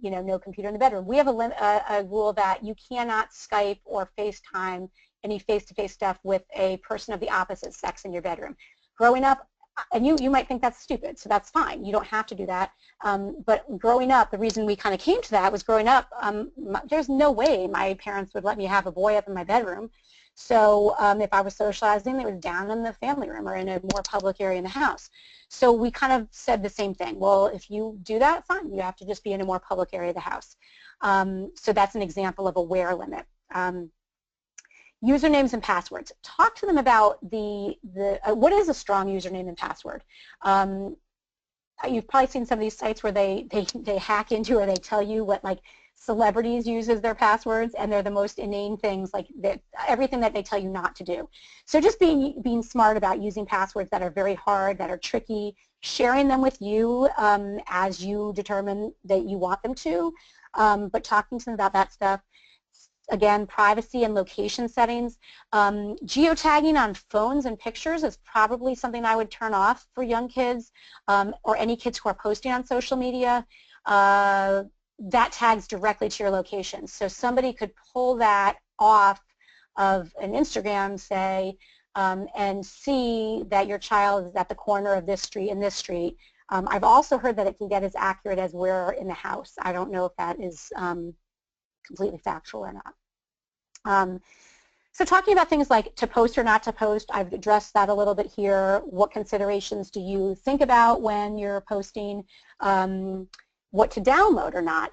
you know, no computer in the bedroom. We have a rule that you cannot Skype or FaceTime any face-to-face stuff with a person of the opposite sex in your bedroom. Growing up, and you might think that's stupid, so that's fine. You don't have to do that. But growing up, the reason we kind of came to that was growing up, there's no way my parents would let me have a boy up in my bedroom. So if I was socializing, it was down in the family room or in a more public area in the house. So we kind of said the same thing. Well, if you do that, fine. You have to just be in a more public area of the house. So that's an example of a wear limit. Usernames and passwords. Talk to them about what is a strong username and password. You've probably seen some of these sites where they hack into, or they tell you what like celebrities use as their passwords, and they're the most inane things, like everything that they tell you not to do. So just being smart about using passwords that are very hard, that are tricky, sharing them with you as you determine that you want them to, but talking to them about that stuff. Again, privacy and location settings. Geotagging on phones and pictures is probably something I would turn off for young kids or any kids who are posting on social media. That tags directly to your location. So somebody could pull that off of an Instagram, say, and see that your child is at the corner of this street and this street. I've also heard that it can get as accurate as where in the house. I don't know if that is completely factual or not. So talking about things like to post or not to post, I've addressed that a little bit here. What considerations do you think about when you're posting? What to download or not?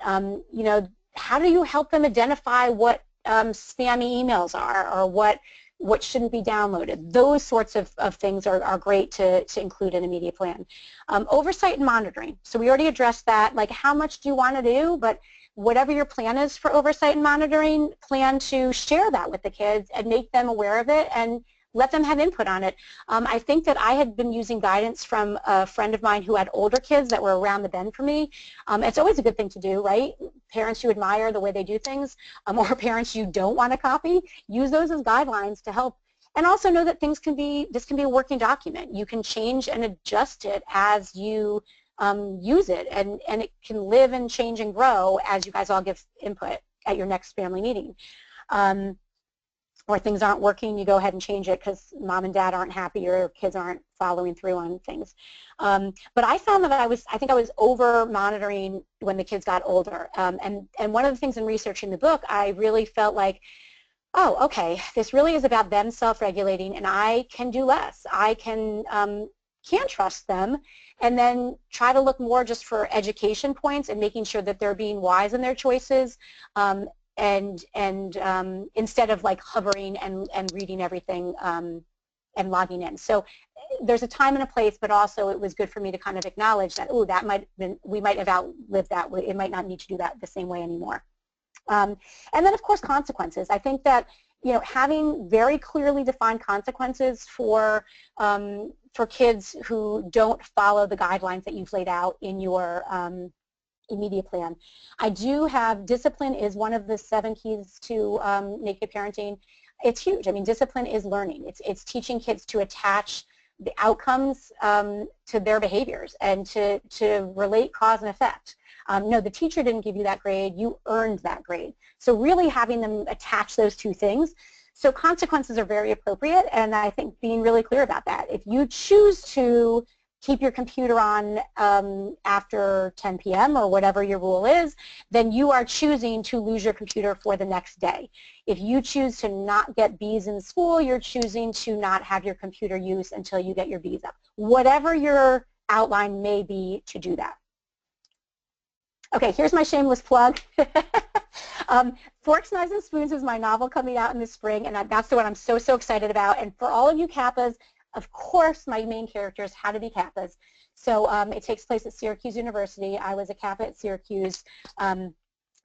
You know, how do you help them identify what spammy emails are, or what shouldn't be downloaded? Those sorts of things are great to include in a media plan. Oversight and monitoring. So we already addressed that, like how much do you want to do, but whatever your plan is for oversight and monitoring, plan to share that with the kids and make them aware of it and let them have input on it. I think that I had been using guidance from a friend of mine who had older kids that were around the bend for me. It's always a good thing to do, right? Parents you admire the way they do things, or parents you don't want to copy, use those as guidelines to help. And also know that this can be a working document. You can change and adjust it as you use it, and it can live and change and grow as you guys all give input at your next family meeting. or things aren't working, you go ahead and change it because mom and dad aren't happy or kids aren't following through on things. But I found that I think I was over monitoring when the kids got older. And one of the things in researching the book, I really felt like, oh, okay, this really is about them self-regulating, and I can do less. I can trust them, and then try to look more just for education points and making sure that they're being wise in their choices, and instead of like hovering and reading everything and logging in. So there's a time and a place, but also it was good for me to kind of acknowledge that, oh, that we might have outlived that. It might not need to do that the same way anymore. And then, of course, consequences. I think that, you know, having very clearly defined consequences for kids who don't follow the guidelines that you've laid out in your media plan. I do have discipline is one of the 7 keys to naked parenting. It's huge. I mean, discipline is learning. It's teaching kids to attach the outcomes to their behaviors and to relate cause and effect. No, the teacher didn't give you that grade. You earned that grade. So really having them attach those 2 things. So consequences are very appropriate, and I think being really clear about that. If you choose to keep your computer on after 10 p.m. or whatever your rule is, then you are choosing to lose your computer for the next day. If you choose to not get B's in school, you're choosing to not have your computer use until you get your B's up. Whatever your outline may be to do that. Okay, here's my shameless plug. Forks, Knives, and Spoons is my novel coming out in the spring, and that's the one I'm so excited about. And for all of you Kappas, of course, my main characters had to be Kappas. So it takes place at Syracuse University. I was a Kappa at Syracuse. I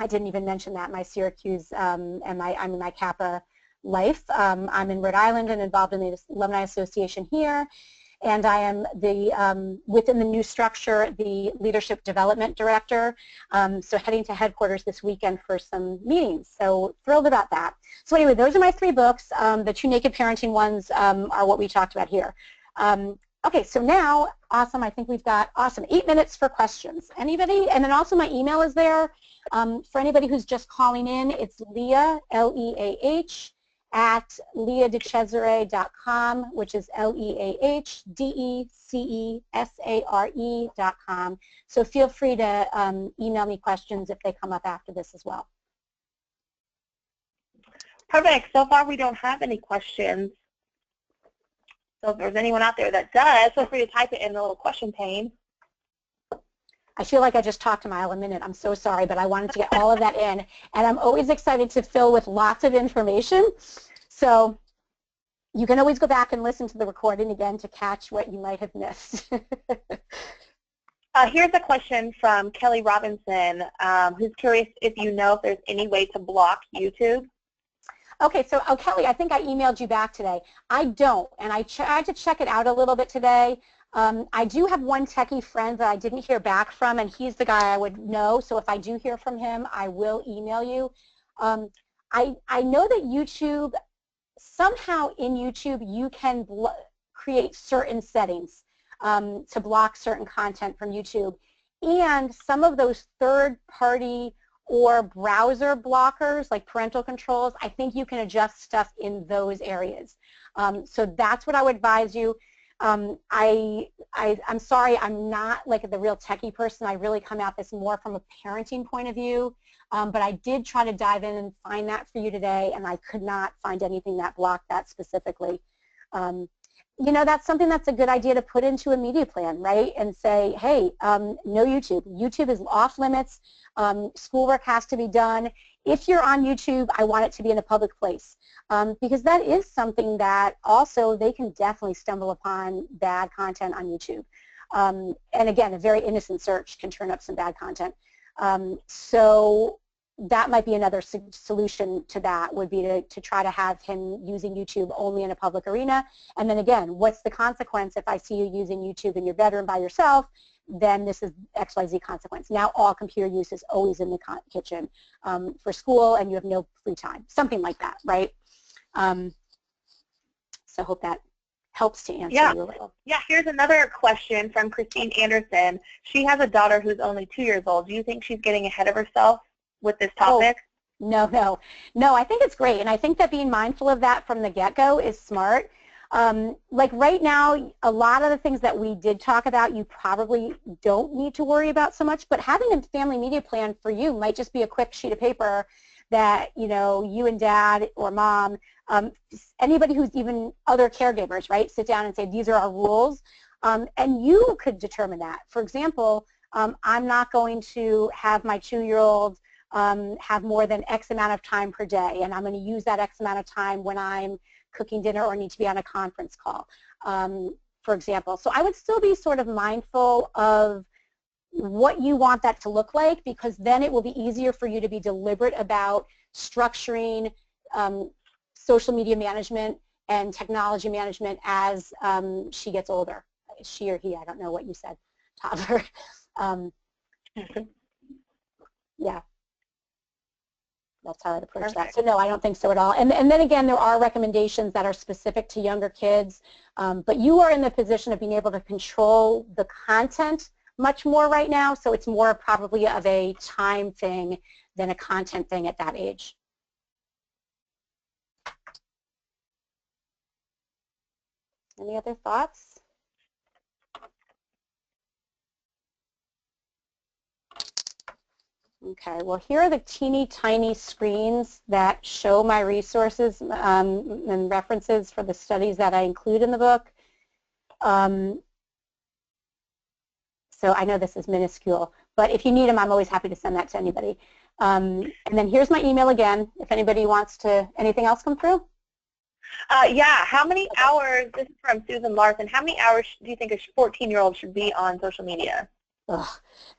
didn't even mention that, my Syracuse and my Kappa life. I'm in Rhode Island and involved in the Alumni Association here. And I am within the new structure, the Leadership Development Director, so heading to headquarters this weekend for some meetings. So thrilled about that. So anyway, those are my 3 books. The 2 naked parenting ones are what we talked about here. Okay, so now, awesome, I think we've got, 8 minutes for questions. Anybody? And then also my email is there. For anybody who's just calling in, it's Leah, L-E-A-H, at leahdecesare.com, which is Leahdecesare.com. So feel free to email me questions if they come up after this as well. Perfect. So far we don't have any questions. So if there's anyone out there that does, feel free to type it in the little question pane. I feel like I just talked a mile a minute. I'm so sorry, but I wanted to get all of that in. And I'm always excited to fill with lots of information. So you can always go back and listen to the recording again to catch what you might have missed. Here's a question from Kelly Robinson, who's curious if you know if there's any way to block YouTube. Okay, so Kelly, I think I emailed you back today. I don't, and I tried to check it out a little bit today. I do have one techie friend that I didn't hear back from, and he's the guy I would know. So if I do hear from him, I will email you. I know that YouTube, somehow in YouTube, you can create certain settings to block certain content from YouTube. And some of those third-party or browser blockers, like parental controls, I think you can adjust stuff in those areas. So that's what I would advise you. I'm sorry, I'm not like the real techie person. I really come at this more from a parenting point of view. But I did try to dive in and find that for you today, and I could not find anything that blocked that specifically. You know, that's something that's a good idea to put into a media plan, right? And say, hey, no YouTube. YouTube is off limits. Schoolwork has to be done. If you're on YouTube, I want it to be in a public place. Because that is something that also they can definitely stumble upon bad content on YouTube. And again, a very innocent search can turn up some bad content. So that might be another solution to that, would be to try to have him using YouTube only in a public arena. And then again, what's the consequence if I see you using YouTube in your bedroom by yourself? Then this is XYZ consequence. Now all computer use is always in the kitchen for school, and you have no free time. Something like that, right? So I hope that helps to answer your riddle. Yeah, here's another question from Christine Anderson. She has a daughter who's only 2 years old. Do you think she's getting ahead of herself with this topic? No, I think it's great, and I think that being mindful of that from the get-go is smart. Like right now, a lot of the things that we did talk about, you probably don't need to worry about so much, but having a family media plan for you might just be a quick sheet of paper that, you know, you and dad or mom, anybody who's even other caregivers, right, sit down and say, these are our rules, and you could determine that. For example, I'm not going to have my 2-year-old have more than X amount of time per day, and I'm going to use that X amount of time when I'm cooking dinner or need to be on a conference call, for example. So I would still be sort of mindful of what you want that to look like, because then it will be easier for you to be deliberate about structuring social media management and technology management as she gets older. She or he, I don't know what you said, toddler. Yeah. That's how I'd approach that. So no, I don't think so at all. And then again, there are recommendations that are specific to younger kids, but you are in the position of being able to control the content much more right now, so it's more probably of a time thing than a content thing at that age. Any other thoughts? Okay, well here are the teeny tiny screens that show my resources and references for the studies that I include in the book. So I know this is minuscule, but if you need them, I'm always happy to send that to anybody. And then here's my email again, if anybody wants to, anything else come through? Yeah, how many hours, this is from Susan Larson, how many hours do you think a 14-year-old should be on social media? Ugh,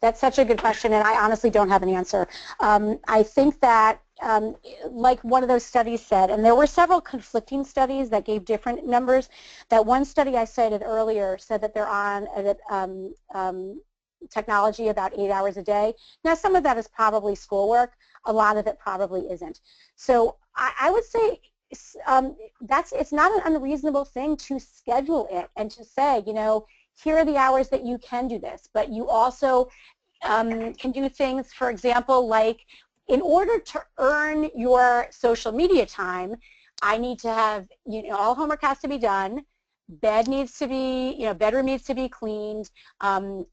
that's such a good question, and I honestly don't have an answer. I think that, like one of those studies said, and there were several conflicting studies that gave different numbers, that one study I cited earlier said that they're on technology about 8 hours a day. Now, some of that is probably schoolwork. A lot of it probably isn't. So I would say it's not an unreasonable thing to schedule it and to say, you know, here are the hours that you can do this, but you also can do things, for example, like in order to earn your social media time, I need to have, you know, all homework has to be done, bed needs to be, you know, bedroom needs to be cleaned,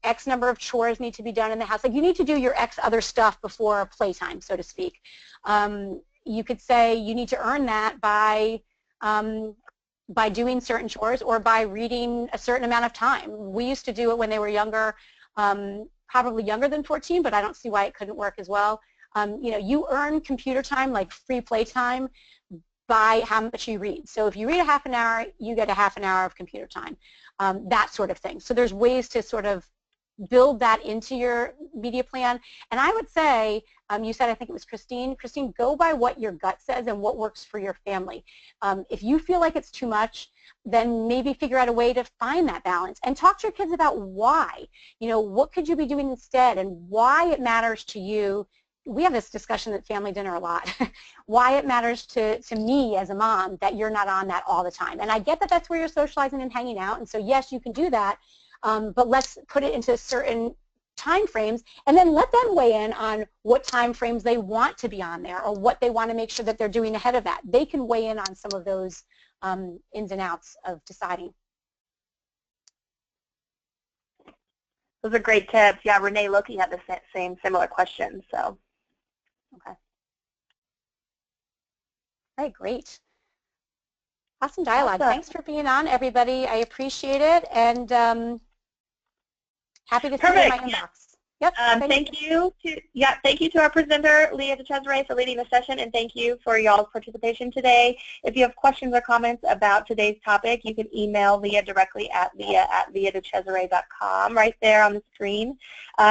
X number of chores need to be done in the house. Like you need to do your X other stuff before playtime, so to speak. You could say you need to earn that by doing certain chores or by reading a certain amount of time. We used to do it when they were younger, probably younger than 14, but I don't see why it couldn't work as well. You know, you earn computer time, like free play time, by how much you read. So if you read a half an hour, you get a half an hour of computer time, that sort of thing. So there's ways to sort of build that into your media plan. And I would say, you said, I think it was Christine, go by what your gut says and what works for your family. If you feel like it's too much, then maybe figure out a way to find that balance and talk to your kids about why. You know, what could you be doing instead and why it matters to you. We have this discussion at family dinner a lot, why it matters to me as a mom that you're not on that all the time. And I get that that's where you're socializing and hanging out, and so yes, you can do that, but let's put it into certain time frames and then let them weigh in on what time frames they want to be on there or what they want to make sure that they're doing ahead of that. They can weigh in on some of those ins and outs of deciding. Those are great tips. Yeah, Renee Loki had the same similar questions. So, okay. All right, great. Awesome dialogue. Awesome. Thanks for being on, everybody. I appreciate it, and happy to see you in my inbox. Yep. Thank you to our presenter, Leah DeCesare, for leading the session, and thank you for y'all's participation today. If you have questions or comments about today's topic, you can email Leah directly at leah@leahdecesare.com right there on the screen.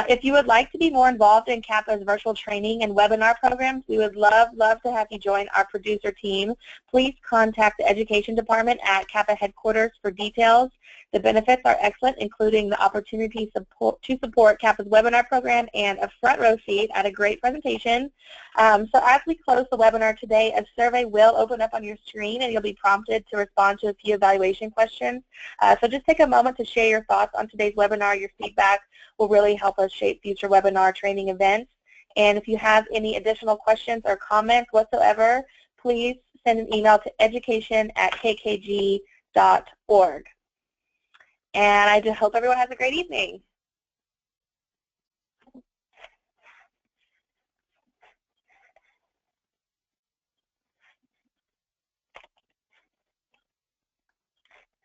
If you would like to be more involved in CAPA's virtual training and webinar programs, we would love to have you join our producer team. Please contact the Education Department at CAPA headquarters for details. The benefits are excellent, including the opportunity to support CAPA's webinar program and a front row seat at a great presentation. So as we close the webinar today, a survey will open up on your screen and you'll be prompted to respond to a few evaluation questions. So just take a moment to share your thoughts on today's webinar. Your feedback will really help us shape future webinar training events. And if you have any additional questions or comments whatsoever, please send an email to education@kkg.org. And I just hope everyone has a great evening.